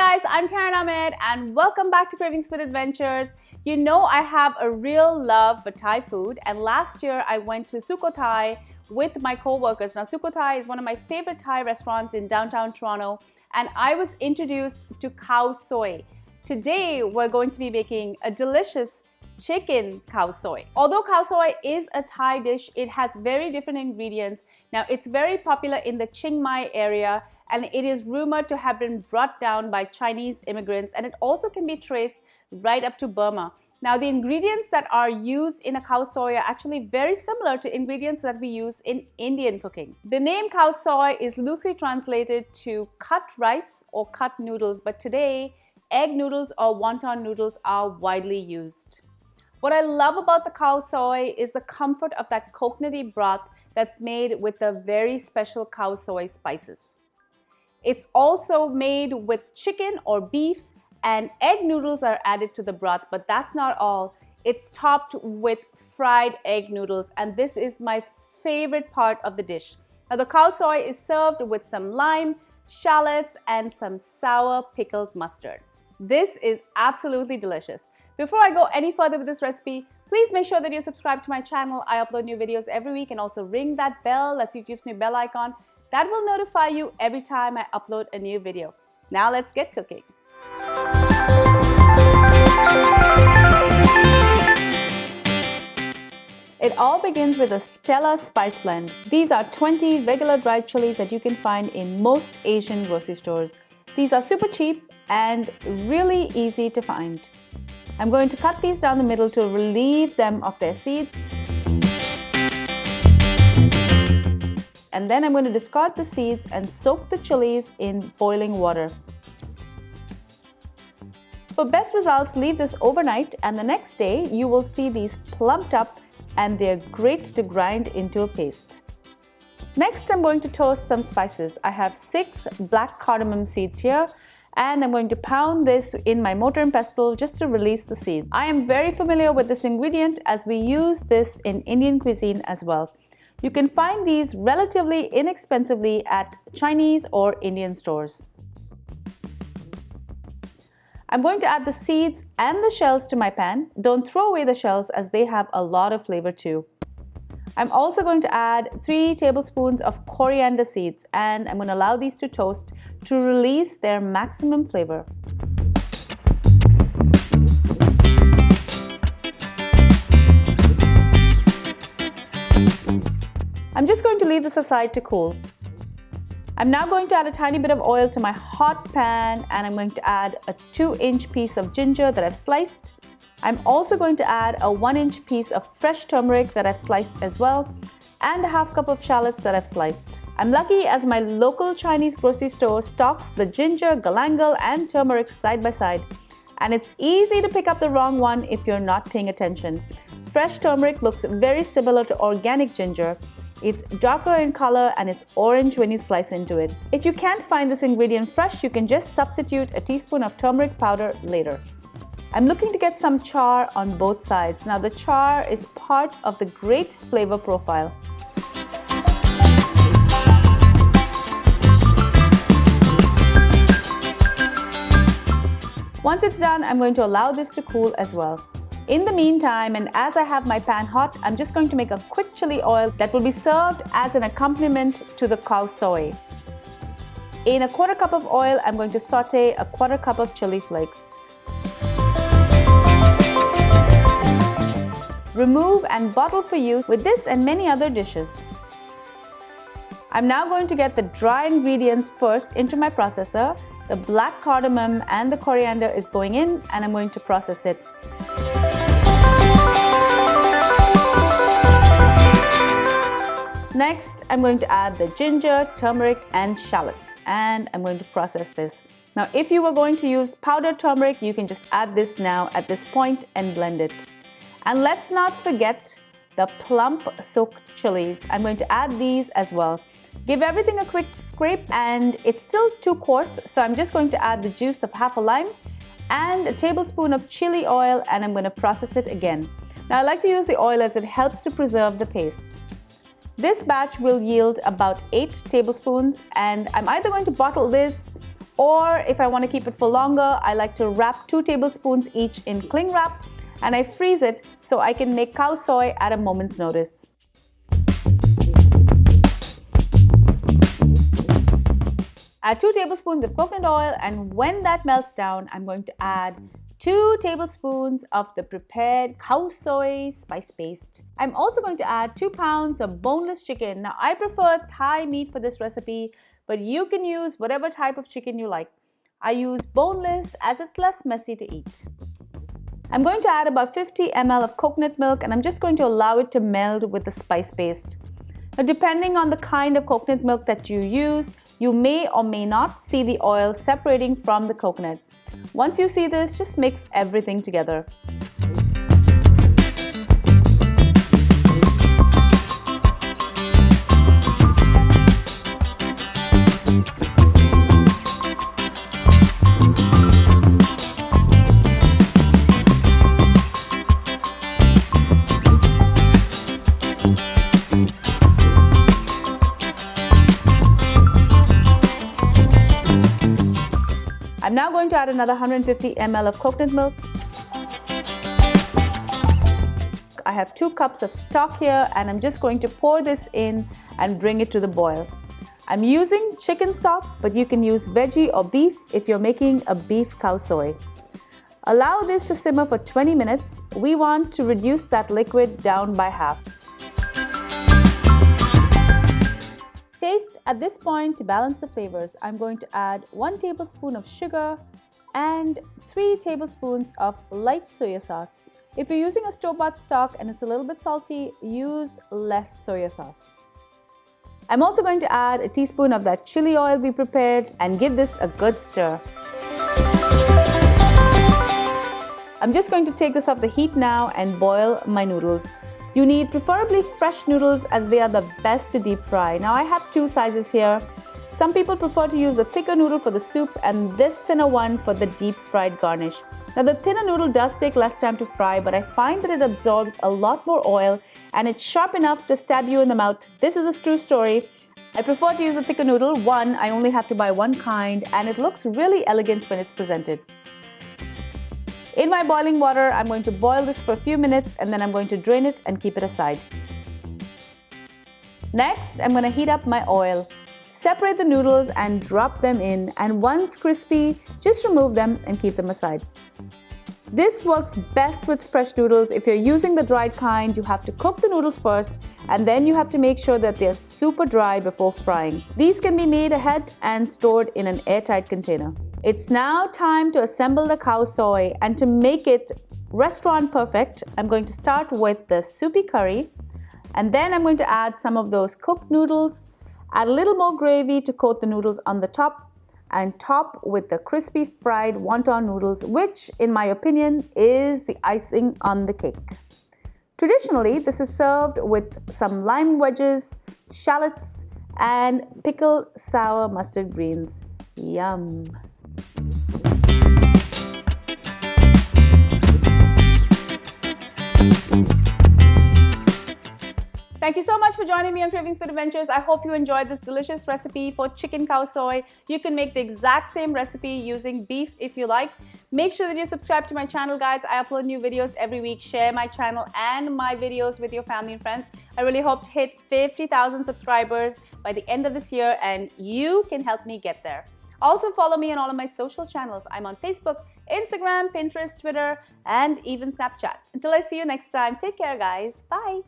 guys, I'm Cardamom and welcome back to Cravings Food Adventures. You know I have a real love for Thai food, and last year I went to Sukhothai with my co-workers. Now Sukhothai is one of my favorite Thai restaurants in downtown Toronto, and I was introduced to Khao Soi. Today we're going to be making a delicious chicken Khao Soi. Although Khao Soi is a Thai dish, it has very different ingredients. Now it's very popular in the Ching Mai area, and it is rumored to have been brought down by Chinese immigrants, and it also can be traced right up to Burma. Now the ingredients that are used in a Khao Soi are actually very similar to ingredients that we use in Indian cooking. The name Khao Soi is loosely translated to cut rice or cut noodles, but today egg noodles or wonton noodles are widely used. What I love about the Khao Soi is the comfort of that coconutty broth that's made with the very special Khao Soi spices. It's also made with chicken or beef, and egg noodles are added to the broth, but that's not all. It's topped with fried egg noodles, and this is my favorite part of the dish. Now the Khao Soi is served with some lime, shallots, and some sour pickled mustard. This is absolutely delicious. Before I go any further with this recipe, please make sure that you're subscribed to my channel. I upload new videos every week, and also ring that bell, that's YouTube's new bell icon. That will notify you every time I upload a new video. Now let's get cooking. It all begins with a stellar spice blend. These are 20 regular dried chilies that you can find in most Asian grocery stores. These are super cheap and really easy to find. I'm going to cut these down the middle to relieve them of their seeds. And then I'm going to discard the seeds and soak the chilies in boiling water. For best results, leave this overnight, and the next day you will see these plumped up and they're great to grind into a paste. Next, I'm going to toast some spices. I have 6 black cardamom seeds here, and I'm going to pound this in my mortar and pestle just to release the seeds. I am very familiar with this ingredient as we use this in Indian cuisine as well. You can find these relatively inexpensively at Chinese or Indian stores. I'm going to add the seeds and the shells to my pan. Don't throw away the shells as they have a lot of flavor too. I'm also going to add 3 tablespoons of coriander seeds, and I'm going to allow these to toast to release their maximum flavor. I'm just going to leave this aside to cool. I'm now going to add a tiny bit of oil to my hot pan, and I'm going to add a 2-inch piece of ginger that I've sliced. I'm also going to add a 1-inch piece of fresh turmeric that I've sliced as well, and a half cup of shallots that I've sliced. I'm lucky as my local Chinese grocery store stocks the ginger, galangal, and turmeric side by side, and it's easy to pick up the wrong one if you're not paying attention. Fresh turmeric looks very similar to organic ginger. It's darker in color and it's orange when you slice into it. If you can't find this ingredient fresh, you can just substitute a teaspoon of turmeric powder later. I'm looking to get some char on both sides. Now the char is part of the great flavor profile. Once it's done, I'm going to allow this to cool as well. In the meantime, and as I have my pan hot, I'm just going to make a quick chili oil that will be served as an accompaniment to the Khao Soi. In a 1/4 cup of oil, I'm going to saute a 1/4 cup of chili flakes. Remove and bottle for use with this and many other dishes. I'm now going to get the dry ingredients first into my processor. The black cardamom and the coriander is going in, and I'm going to process it. Next, I'm going to add the ginger, turmeric, and shallots, and I'm going to process this. Now, if you were going to use powdered turmeric, you can just add this now at this point and blend it. And let's not forget the plump soaked chilies. I'm going to add these as well. Give everything a quick scrape, and it's still too coarse, so I'm just going to add the juice of half a lime and a tablespoon of chili oil, and I'm going to process it again. Now I like to use the oil as it helps to preserve the paste. This batch will yield about 8 tablespoons, and I'm either going to bottle this Or if I want to keep it for longer, I like to wrap 2 tablespoons each in cling wrap and I freeze it so I can make khao soi at a moment's notice. Add 2 tablespoons of coconut oil, and when that melts down, I'm going to add 2 tablespoons of the prepared khao soi spice paste. I'm also going to add 2 pounds of boneless chicken. Now, I prefer Thai meat for this recipe, but you can use whatever type of chicken you like. I use boneless as it's less messy to eat. I'm going to add about 50 ml of coconut milk, and I'm just going to allow it to meld with the spice paste. Now, depending on the kind of coconut milk that you use, you may or may not see the oil separating from the coconut. Once you see this, just mix everything together. I'm now going to add another 150 ml of coconut milk. I have 2 cups of stock here, and I'm just going to pour this in and bring it to the boil. I'm using chicken stock, but you can use veggie or beef if you're making a beef khao soi. Allow this to simmer for 20 minutes. We want to reduce that liquid down by half. Taste at this point to balance the flavors. I'm going to add 1 tablespoon of sugar and 3 tablespoons of light soya sauce. If you're using a store-bought stock and it's a little bit salty, use less soya sauce. I'm also going to add a teaspoon of that chili oil we prepared and give this a good stir. I'm just going to take this off the heat now and boil my noodles. You need preferably fresh noodles as they are the best to deep fry. Now I have 2 sizes here. Some people prefer to use the thicker noodle for the soup and this thinner one for the deep fried garnish. Now the thinner noodle does take less time to fry, but I find that it absorbs a lot more oil and it's sharp enough to stab you in the mouth. This is a true story. I prefer to use a thicker noodle. One, I only have to buy one kind and it looks really elegant when it's presented. In my boiling water, I'm going to boil this for a few minutes and then I'm going to drain it and keep it aside. Next, I'm going to heat up my oil. Separate the noodles and drop them in, and once crispy, just remove them and keep them aside. This works best with fresh noodles. If you're using the dried kind, you have to cook the noodles first and then you have to make sure that they're super dry before frying. These can be made ahead and stored in an airtight container. It's now time to assemble the khao soi, and to make it restaurant perfect, I'm going to start with the soupy curry, and then I'm going to add some of those cooked noodles, add a little more gravy to coat the noodles on the top, and top with the crispy fried wonton noodles, which in my opinion is the icing on the cake. Traditionally, this is served with some lime wedges, shallots, and pickled sour mustard greens. Yum! Thank you so much for joining me on Cravings for Adventures. I hope you enjoyed this delicious recipe for chicken khao soi. You can make the exact same recipe using beef if you like. Make sure that you subscribe to my channel, guys. I upload new videos every week. Share my channel and my videos with your family and friends. I really hope to hit 50,000 subscribers by the end of this year, and you can help me get there. Also, follow me on all of my social channels. I'm on Facebook, Instagram, Pinterest, Twitter, and even Snapchat. Until I see you next time, take care, guys. Bye.